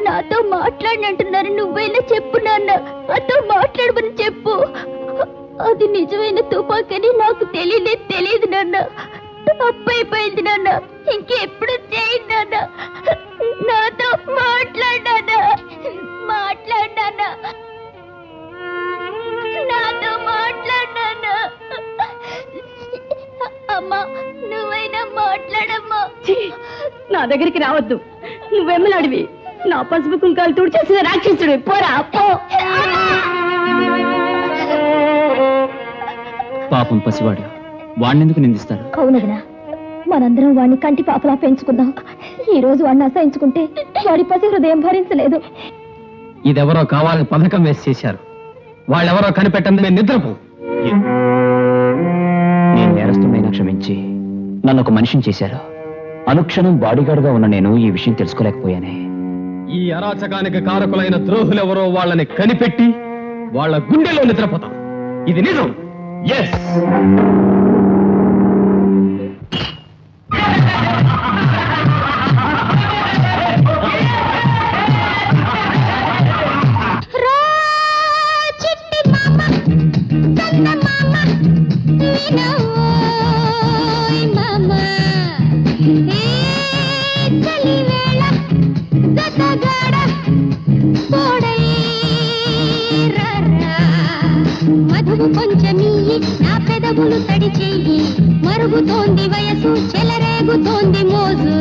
నాతో మాట్లాడినంటున్నారు. నువ్వైనా చెప్పు నాన్న, నాతో మాట్లాడమని చెప్పు. అది నిజమైన తుపాకని నాకు తెలియదు నాన్న. తప్పైపోయింది నాన్న, ఇంకెప్పుడు చేయండి నాన్న. నాతో మాట్లాడానా? నాతో మాట్లాడానా? అమ్మా, నువ్వైనా మాట్లాడమ్మా. నా దగ్గరికి రావద్దు. నువ్వెమ్మలాడివి. నా పసుపు కుంకాలు తుడిచేసిన రాక్షసుడు. పోరా పో. పాపం పసివాడు, వాణ్ణెందుకు నిందిస్తారు? అవునదినా, మనందరం వాడిని కంటి పాపలా పెంచుకుందాం. ఈ రోజు వాడిని అసహించుకుంటే వాడి పసి హృదయం భరించలేదు. ఇదెవరో కావాలని పథకం వేసి చేశారు. వాళ్ళెవరో కనిపెట్టండి. నేను నిద్రపో. నేను నేరస్తుమైనా క్షమించి నన్ను ఒక మనిషిని చేశారు. అనుక్షణం బాడీగార్డుగా ఉన్న నేను ఈ విషయం తెలుసుకోలేకపోయానే. ఈ అరాచకానికి కారకులైన ద్రోహులెవరో వాళ్ళని కనిపెట్టి వాళ్ళ గుండెలో నిద్రపోతాం. ఇది నిజం. ఎస్. మధువు కొంచెమీ నా పెదవులు తడి చెయ్యి. మరుగుతోంది వయసు, చెలరేగుతోంది మోజు.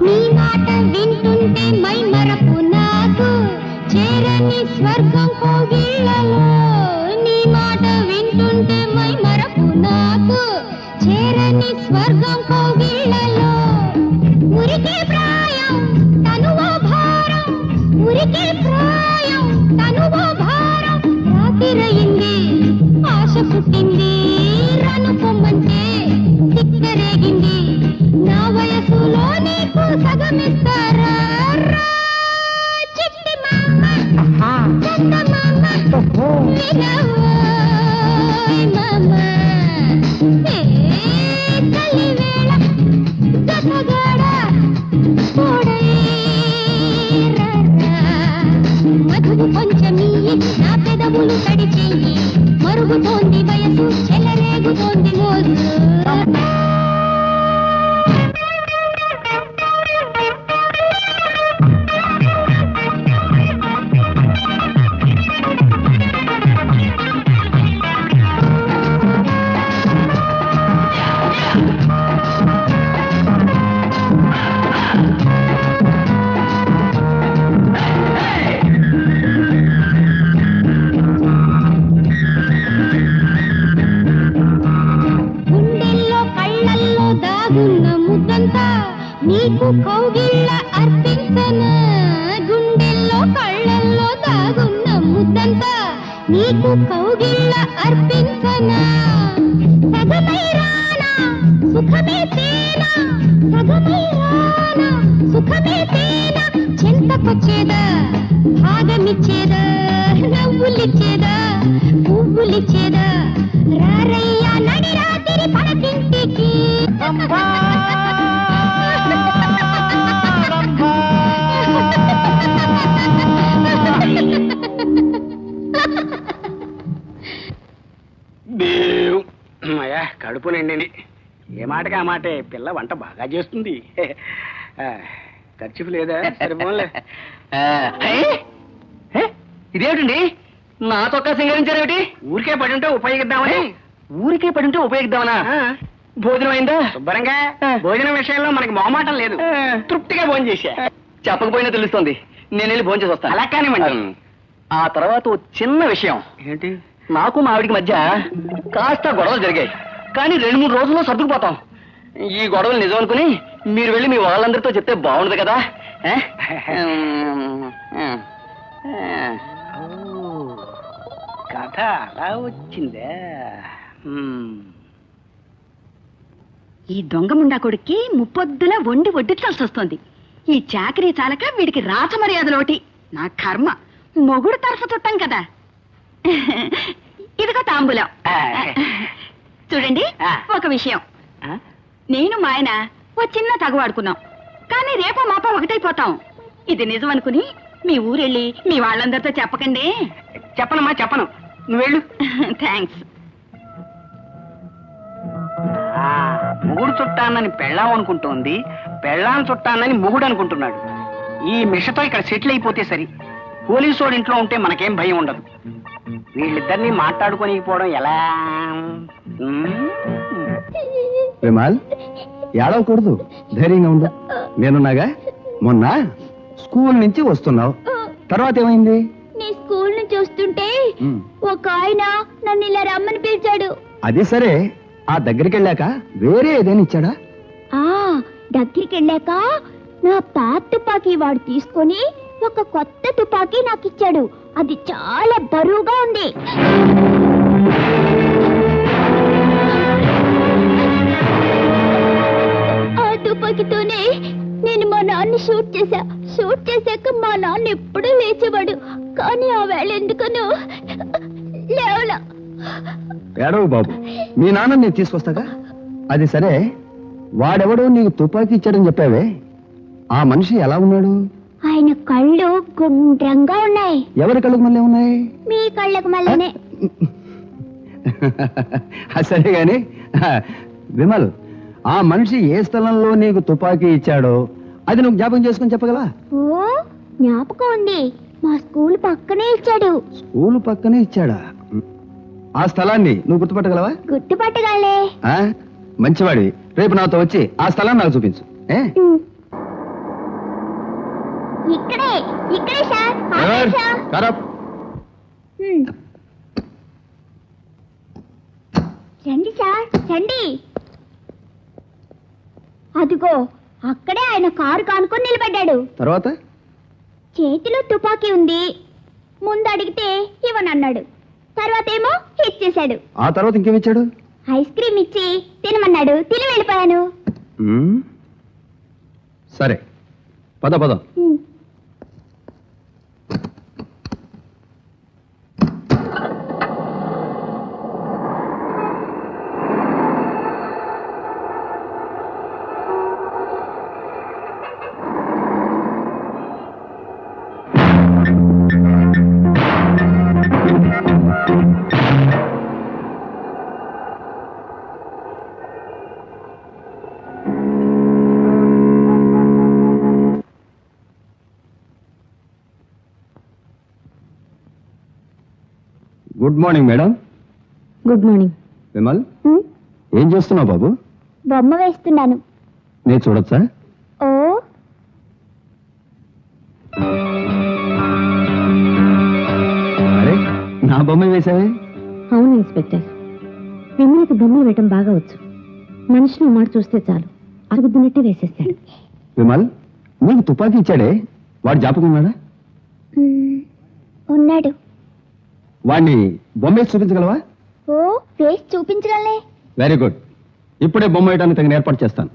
నీ మాట వింటుంటే మై మరపు నాకు చేరని స్వర్గం కోగిళ్ళలో. నీ మాట వింటుంటే మై మరపు నాకు చేరని స్వర్గం కోగిళ్ళలో. ఉరికే ప్రాయం తనువో భారం, ఉరికే ప్రాయం తనువో భారం. రాతిరయింది, ఆశ పుట్టింది, రను పొమ్మంటే తిక్కరేగింది. నా వయసులో నీకు సగమిస్తారా? చిట్టి మామ, పెద్ద మామ, వినవోయ్ మామ. చలి వేళ జతగాడ మధువు కొంచెమీ నా పెదవులు తడి చెయ్యి. మరుగుతోంది వయసు, చెలరేగుతోంది మోజు. నీకు కౌగిళ్ళ అర్పించనా? గుండెల్లో కళ్ళల్లో దాగున్న ముద్దంతా నీకు కౌగిళ్ళ అర్పించనా? సగమై రానా సుఖమే తేనా, సగమై రానా సుఖమే తేనా. చెంతకొచ్చేదా, భాగమిచ్చేదా, నవ్వులిచ్చేదా, పువ్వులిచ్చేదా. రారయ్యా నడి రాత్రి పడకింటికి. కడుపు నిండి ఏ మాటకి ఆ మాటే. పిల్ల వంట బాగా చేస్తుంది. ఖర్చు లేదా? సరిపోలే. ఇదేమిటండి, నా చొక్కా సింగరించారేమిటి? ఊరికే పడి ఉంటే ఉపయోగిద్దామని. ఊరికే పడి ఉంటే ఉపయోగిద్దామనా? భోజనం అయిందా? శుభ్రంగా. భోజనం విషయంలో మనకి మొహమాటం లేదు. తృప్తిగా భోజనం చేశా. చెప్పకపోయినా తెలుస్తుంది. నేను వెళ్ళి భోజనం చేసి వస్తాను. అలా కానివ్వండి. ఆ తర్వాత ఓ చిన్న విషయం. ఏంటి? నాకు మా ఆవిడికి మధ్య కాస్త గొడవలు జరిగాయి. కానీ 2-3 రోజుల్లో సర్దుకుపోతాం. ఈ గొడవలు నిజం అనుకుని మీరు వెళ్ళి మీ వాళ్ళందరితో చెప్తే బాగుండదు కదా? కథ అలా వచ్చిందే. ఈ దొంగ ముండా కొడుక్కి ముప్పొద్దుల వండి వడ్డించాల్సి వస్తుంది. ఈ చాకరీ చాలక వీడికి రాచమర్యాదలోటి. నా కర్మ, మొగుడు తరఫు చుట్టాం కదా. ఇదిగో తాంబూలం. చూడండి, ఒక విషయం. నేను మా ఆయన ఓ చిన్న తగువాడుకున్నాం, కానీ రేపో మాపో ఒకటైపోతాం. ఇది నిజం అనుకుని మీ ఊరెళ్ళి మీ వాళ్ళందరితో చెప్పకండి. చెప్పనమ్మా, చెప్పను. నువ్వు వెళ్ళు. థ్యాంక్స్. మొగుడు చుట్టానని పెళ్ళాం అనుకుంటోంది, పెళ్ళాం చుట్టానని మొగుడు అనుకుంటున్నాడు. ఈ మిషతో ఇక్కడ సెటిల్ అయిపోతే సరి. పోలీసోడు ఇంట్లో ఉంటే మనకేం భయం ఉండదు. వీళ్ళిద్దరిని మాట్లాడుకోనిపోవడం ఎలా? విమల్, ఏడవకూడదు, ధైర్యంగా ఉండు. నేనున్నాగా. మొన్న స్కూల్ నుంచి వస్తున్నావు, తర్వాత ఏమైంది? నీ స్కూల్ నుంచి వస్తుంటే ఒక ఆయన నన్ను ఇలా రమ్మని పిలిచాడు. అది సరే, ఆ దగ్గరికి వెళ్ళాక వేరే ఏదైనా ఇచ్చాడా? దగ్గరికి వెళ్ళాక నా పాత తుపాకీ వాడు తీసుకొని ఒక కొత్త తుపాకీ నాకు ఇచ్చాడు. అది చాలా బరువుగా ఉంది. ఆ తుపాకీతోనే నేను మా నాన్ని షూట్ చేశాక మా నాన్న ఎప్పుడూ లేచేవాడు, కానీ ఆ వేళ ఎందుకనో లేవలా. ఏడవు బాబు, మీ నాన్న నేను తీసుకొస్తాగా. అది సరే, వాడెవడో నీకు తుపాకీ ఇచ్చాడని చెప్పావే, ఆ మనిషి ఎలా ఉన్నాడు? ఆయన కళ్ళు గుండ్రంగా ఉన్నాయి. ఎవరి కళ్ళకు మళ్ళీ ఉన్నాయి? మీ కళ్ళకు మళ్ళీనే. సరే గాని విమల్, ఆ మనిషి ఏ స్థలంలో నీకు తుపాకీ ఇచ్చాడో అది నువ్వు జ్ఞాపకం చేసుకుని చెప్పగలవా? ఓ, జ్ఞాపకం ఉంది. మా స్కూల్ పక్కనే ఇచ్చాడు. స్కూల్ పక్కనే ఇచ్చాడా? ఆ స్థలాన్ని నువ్వు గుర్తుపట్టగలవా? గుర్తుపట్టగలే. మంచివాడివి. రేపు నాతో వచ్చి ఆ స్థలాన్ని నాకు చూపించు. ఇక్కడే ఇక్కడే సార్. ఆగండి సార్. రండి సార్, రండి. అదిగో అక్కడే ఆయన కారు కానుకొని నిలబడ్డాడు. తర్వాత చేతిలో తుపాకీ ఉంది. ముందు అడిగితే ఇవ్వనన్నాడు, తర్వాత ఏమో ఇచ్చేశాడు. ఆ తర్వాత ఇంకేమిచ్చాడు? ఐస్ క్రీమ్ ఇచ్చి తినమన్నాడు. తిని వెళ్ళిపోయాను. సరే, పద. Good morning madam. Good morning. Vimal, ఏం చేస్తున్నావు బాబు? బొమ్మ వేస్తున్నాను. నేను చూడొచ్చా? ఓ, అరే, నా బొమ్మ వేసావే? అవును ఇన్స్పెక్టర్, విమలకి బొమ్మలు వేయటం బాగా వచ్చు. మనిషిని మాట చూస్తే చాలు అరుగుద్దునట్టే వేసేస్తాడు. విమల్, నీకు తుపాకీ ఇచ్చాడే, వాడు జ్ఞాపకం ఉన్నాడా? ఉన్నాడు. వాడిని బొమ్మ వేసి చూపించగలవా? ఓ, వేసి చూపించగలనే. Very good. ఇప్పుడే బొమ్మ వేయడానికి తగిన ఏర్పాటు చేస్తాను.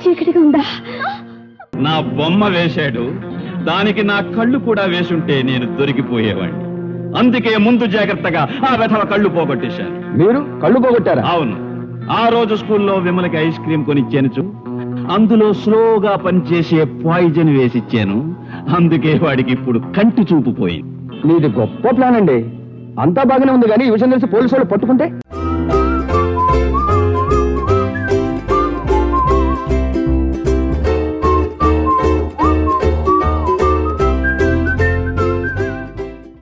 చీకటిగా ఉందా? నా బొమ్మ వేశాడు, దానికి నా కళ్ళు కూడా వేసుంటే నేను దొరికిపోయేవాడిని. అందుకే ముందు జాగ్రత్తగా ఆ వెధవ కళ్ళు పోగొట్టేశాను. మీరు కళ్ళు పోగొట్టారా? అవును, ఆ రోజు స్కూల్లో విమలకి ఐస్ క్రీమ్ కొనిచ్చాను. అందులో స్లోగా పనిచేసే పాయిజన్ వేసిచ్చాను. అందుకే వాడికి ఇప్పుడు కంటి చూపు పోయింది. మీది గొప్ప ప్లాన్ అండి. అంతా బాగానే ఉంది కానీ ఈ విషయం తెలిసి పోలీసు వాళ్ళు పట్టుకుంటే